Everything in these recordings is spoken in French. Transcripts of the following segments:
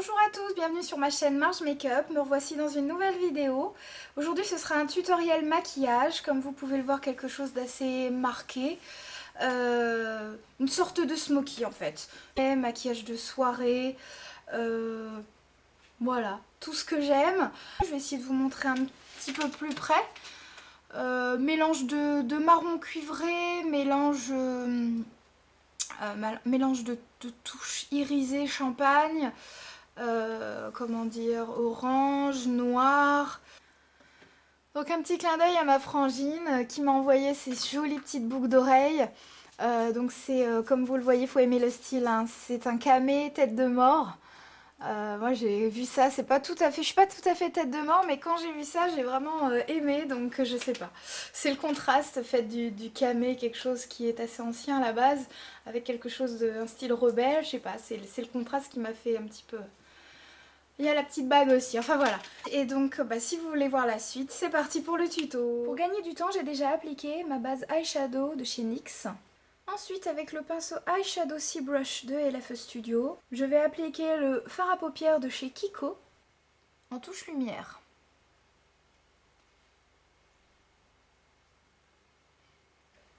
Bonjour à tous, bienvenue sur ma chaîne Marge Makeup, me revoici dans une nouvelle vidéo. Aujourd'hui ce sera un tutoriel maquillage, comme vous pouvez le voir quelque chose d'assez marqué. Une sorte de smoky en fait. Et maquillage de soirée, voilà, tout ce que j'aime. Je vais essayer de vous montrer un petit peu plus près. Mélange de marron cuivré, mélange de touches irisées champagne. Comment dire, orange, noir. Donc un petit clin d'œil à ma frangine qui m'a envoyé ces jolies petites boucles d'oreilles. Donc c'est, comme vous le voyez, il faut aimer le style, hein. C'est un camé tête de mort. Moi j'ai vu ça, c'est pas tout à fait, je suis pas tout à fait tête de mort, mais quand j'ai vu ça j'ai vraiment aimé, donc je sais pas. C'est le contraste fait du camé, quelque chose qui est assez ancien à la base, avec quelque chose un style rebelle, je sais pas, c'est le contraste qui m'a fait un petit peu... Il y a la petite bague aussi, enfin voilà. Et donc si vous voulez voir la suite, c'est parti pour le tuto. Pour gagner du temps, j'ai déjà appliqué ma base eyeshadow de chez NYX. Ensuite, avec le pinceau Eyeshadow Sea Brush de LFE Studio, je vais appliquer le fard à paupières de chez Kiko en touche lumière.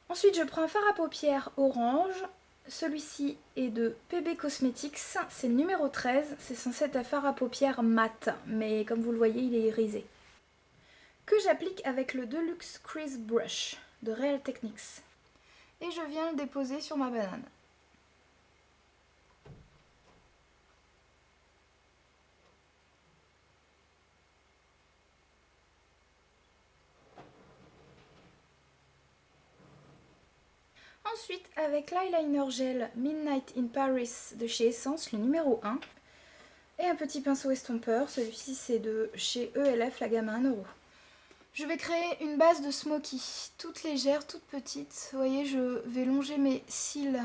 Ensuite, je prends un fard à paupières orange. Celui-ci est de PB Cosmetics, c'est le numéro 13, c'est censé être un fard à paupières mat, mais comme vous le voyez, il est irisé. Que j'applique avec le Deluxe Crease Brush de Real Techniques. Et je viens le déposer sur ma banane. Ensuite, avec l'eyeliner gel Midnight in Paris de chez Essence, le numéro 1, et un petit pinceau estompeur, celui-ci c'est de chez ELF, la gamme à 1 euro. Je vais créer une base de smoky, toute légère, toute petite. Vous voyez, je vais longer mes cils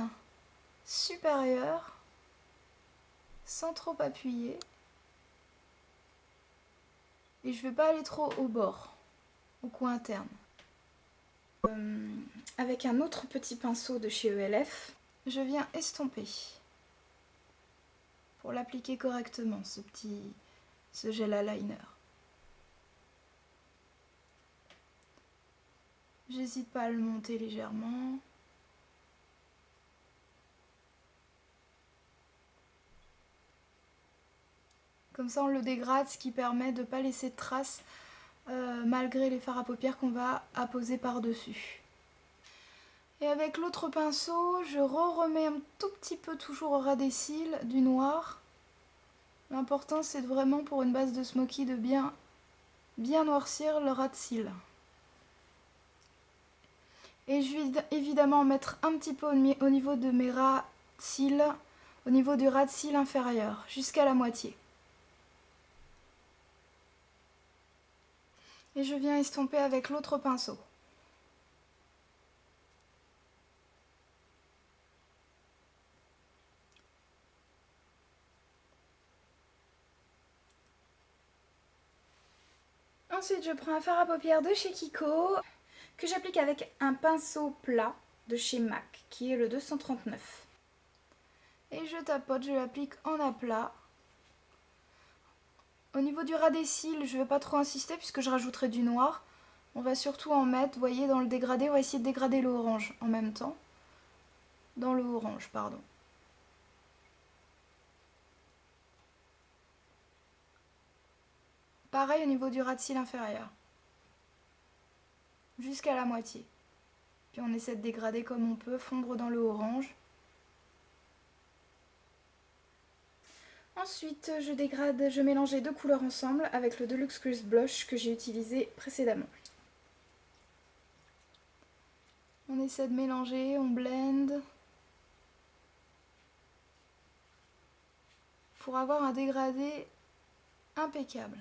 supérieurs, sans trop appuyer. Et je ne vais pas aller trop au bord, au coin interne. Avec un autre petit pinceau de chez ELF, je viens estomper pour l'appliquer correctement, ce gel eyeliner. J'hésite pas à le monter légèrement. Comme ça on le dégrade, ce qui permet de ne pas laisser de traces malgré les fards à paupières qu'on va apposer par-dessus. Et avec l'autre pinceau, je remets un tout petit peu toujours au ras des cils du noir. L'important c'est vraiment pour une base de smoky de bien noircir le ras de cils. Et je vais évidemment mettre un petit peu au niveau de mes ras de cils, au niveau du ras de cils inférieur, jusqu'à la moitié. Et je viens estomper avec l'autre pinceau. Ensuite, je prends un fard à paupières de chez Kiko, que j'applique avec un pinceau plat de chez MAC, qui est le 239. Et je tapote, je l'applique en aplat. Au niveau du ras des cils, je ne vais pas trop insister puisque je rajouterai du noir. On va surtout en mettre, vous voyez, dans le dégradé, on va essayer de dégrader le orange en même temps. Dans le orange, pardon. Pareil au niveau du ras de cils inférieur. Jusqu'à la moitié. Puis on essaie de dégrader comme on peut, fondre dans le orange. Ensuite, je mélange les deux couleurs ensemble avec le Deluxe Crease Blush que j'ai utilisé précédemment. On essaie de mélanger, on blende pour avoir un dégradé impeccable.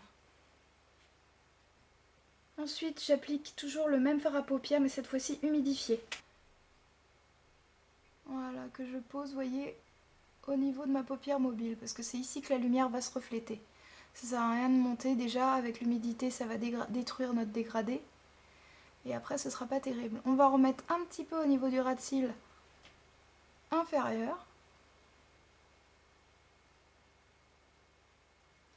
Ensuite, j'applique toujours le même fard à paupières, mais cette fois-ci humidifié. Voilà, que je pose, vous voyez, au niveau de ma paupière mobile, parce que c'est ici que la lumière va se refléter. Ça sert à rien de monter, déjà avec l'humidité ça va détruire notre dégradé. Et après ce sera pas terrible. On va remettre un petit peu au niveau du ras de cils inférieur.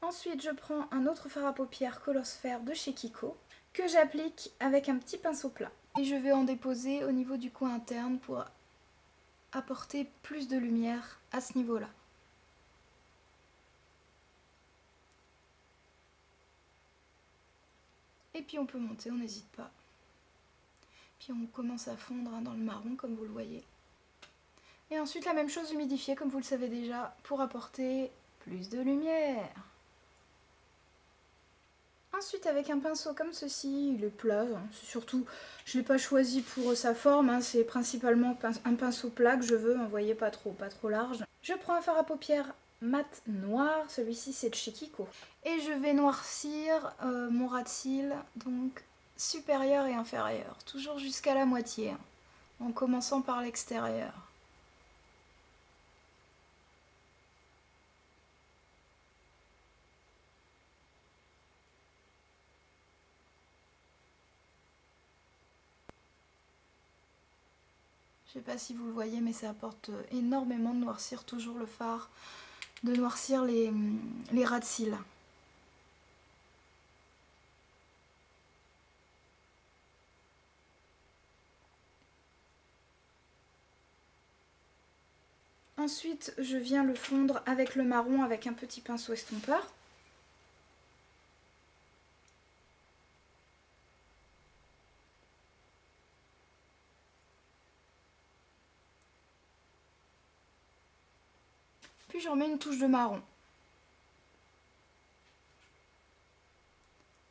Ensuite, je prends un autre fard à paupières Colosphère de chez Kiko que j'applique avec un petit pinceau plat. Et je vais en déposer au niveau du coin interne pour apporter plus de lumière à ce niveau-là. Et puis on peut monter, on n'hésite pas. Puis on commence à fondre dans le marron comme vous le voyez. Et ensuite la même chose, humidifier comme vous le savez déjà pour apporter plus de lumière. Ensuite avec un pinceau comme ceci, il est plat, hein. Surtout je ne l'ai pas choisi pour sa forme, hein. C'est principalement un pinceau plat que je veux, vous voyez, pas trop large. Je prends un fard à paupières mat noir, celui-ci c'est de chez Kiko. Et je vais noircir mon ras de cils, donc supérieur et inférieur, toujours jusqu'à la moitié, hein, en commençant par l'extérieur. Je sais pas si vous le voyez, mais ça apporte énormément de noircir toujours le fard, de noircir les ras de cils. Ensuite, je viens le fondre avec le marron avec un petit pinceau estompeur. Puis j'en mets une touche de marron.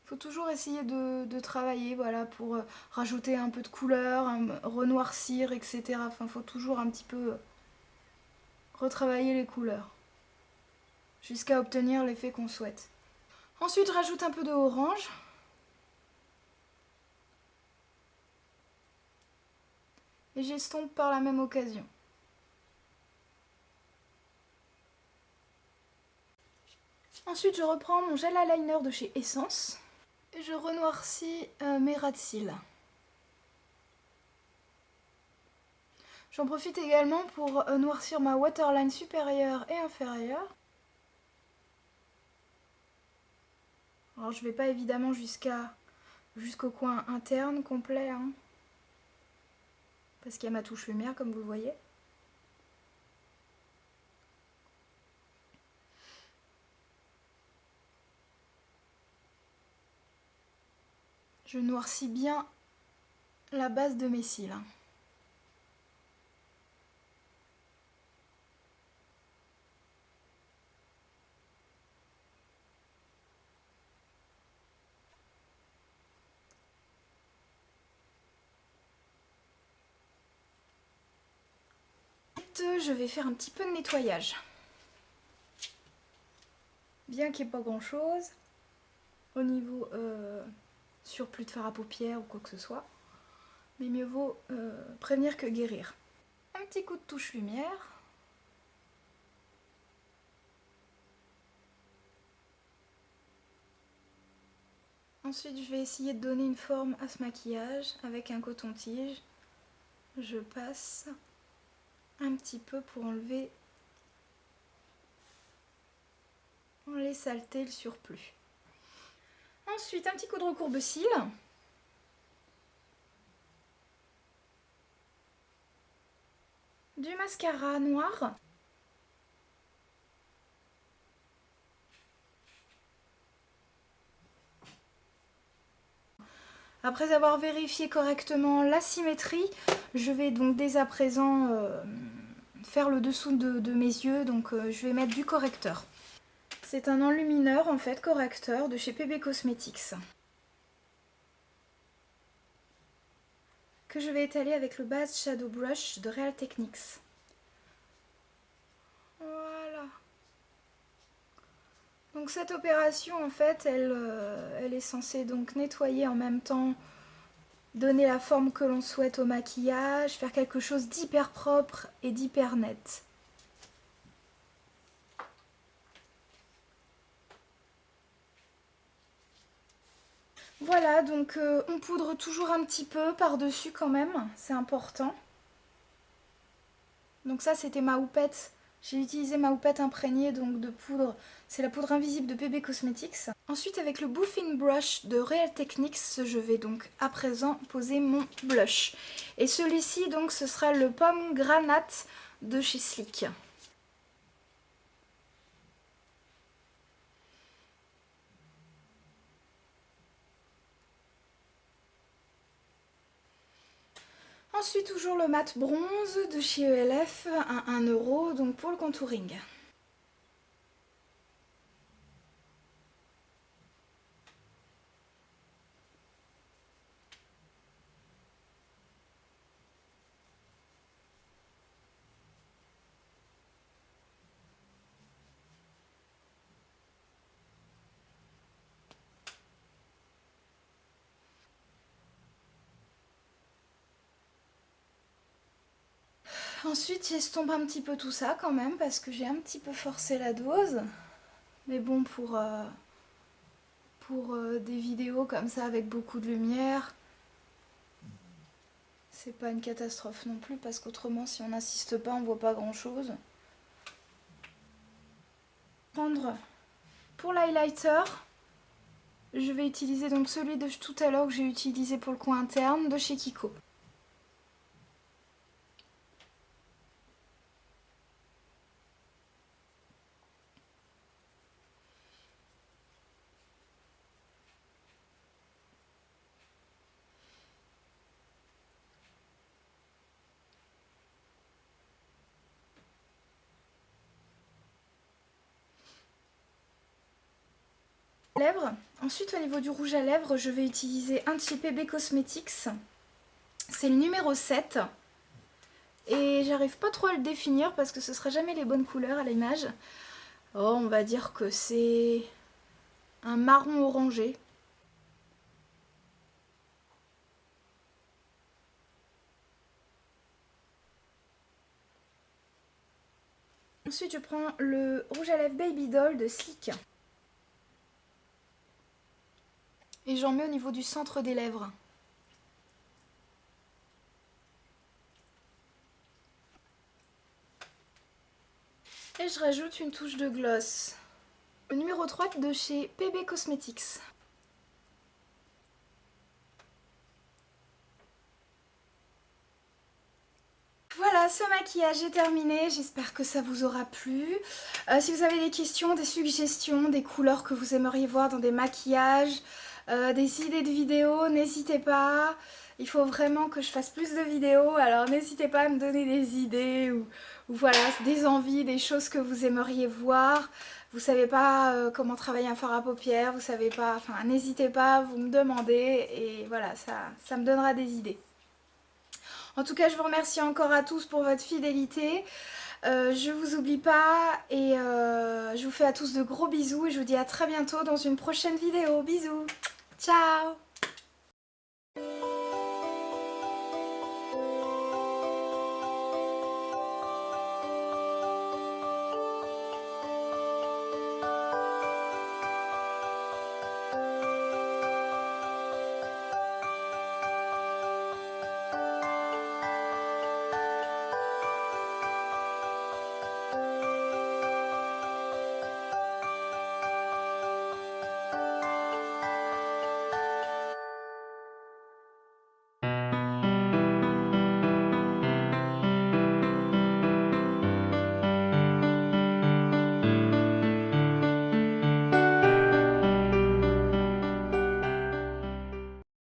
Il faut toujours essayer de travailler, voilà, pour rajouter un peu de couleur, renoircir, etc. Enfin, il faut toujours un petit peu retravailler les couleurs jusqu'à obtenir l'effet qu'on souhaite. Ensuite, je rajoute un peu de orange. Et j'estompe par la même occasion. Ensuite, je reprends mon gel eyeliner de chez Essence et je renoircis mes ras de cils. J'en profite également pour noircir ma waterline supérieure et inférieure. Alors je vais pas évidemment jusqu'au coin interne complet, hein, parce qu'il y a ma touche lumière comme vous le voyez. Je noircis bien la base de mes cils. Je vais faire un petit peu de nettoyage. Bien qu'il n'y ait pas grand chose au niveau surplus de fard à paupières ou quoi que ce soit. Mais mieux vaut prévenir que guérir. Un petit coup de touche lumière. Ensuite, je vais essayer de donner une forme à ce maquillage avec un coton-tige. Je passe un petit peu pour enlever les saletés, le surplus. Ensuite, un petit coup de recourbe-cils. Du mascara noir. Après avoir vérifié correctement la symétrie, je vais donc dès à présent faire le dessous de mes yeux, donc je vais mettre du correcteur. C'est un enlumineur en fait, correcteur de chez PB Cosmetics, que je vais étaler avec le base Shadow Brush de Real Techniques. Voilà. Donc cette opération en fait, elle est censée donc nettoyer en même temps, donner la forme que l'on souhaite au maquillage, faire quelque chose d'hyper propre et d'hyper net. Voilà, donc on poudre toujours un petit peu par-dessus quand même, c'est important. Donc ça c'était ma houppette J'ai utilisé ma houppette imprégnée donc de poudre, c'est la poudre invisible de PB Cosmetics. Ensuite avec le Buffing Brush de Real Techniques, je vais donc à présent poser mon blush. Et celui-ci donc ce sera le Pomme Granate de chez Sleek. Ensuite toujours le mat bronze de chez ELF à 1 € donc pour le contouring. Ensuite j'estompe un petit peu tout ça quand même parce que j'ai un petit peu forcé la dose. Mais bon pour des vidéos comme ça avec beaucoup de lumière, c'est pas une catastrophe non plus parce qu'autrement si on n'insiste pas on voit pas grand chose. Pour l'highlighter, je vais utiliser donc celui de tout à l'heure que j'ai utilisé pour le coin interne de chez Kiko. Lèvres. Ensuite au niveau du rouge à lèvres, je vais utiliser un de chez PB Cosmetics. C'est le numéro 7. Et j'arrive pas trop à le définir parce que ce sera jamais les bonnes couleurs à l'image. Oh, on va dire que c'est un marron orangé. Ensuite je prends le rouge à lèvres Baby Doll de Sleek. Et j'en mets au niveau du centre des lèvres. Et je rajoute une touche de gloss. Le numéro 3 de chez PB Cosmetics. Voilà, ce maquillage est terminé, j'espère que ça vous aura plu. Si vous avez des questions, des suggestions, des couleurs que vous aimeriez voir dans des maquillages, des idées de vidéos, n'hésitez pas. Il faut vraiment que je fasse plus de vidéos, alors n'hésitez pas à me donner des idées ou voilà, des envies, des choses que vous aimeriez voir. Vous savez pas comment travailler un fard à paupières, vous savez pas, enfin n'hésitez pas, vous me demandez et voilà, ça me donnera des idées. En tout cas, je vous remercie encore à tous pour votre fidélité. Je vous oublie pas et je vous fais à tous de gros bisous et je vous dis à très bientôt dans une prochaine vidéo. Bisous, ciao!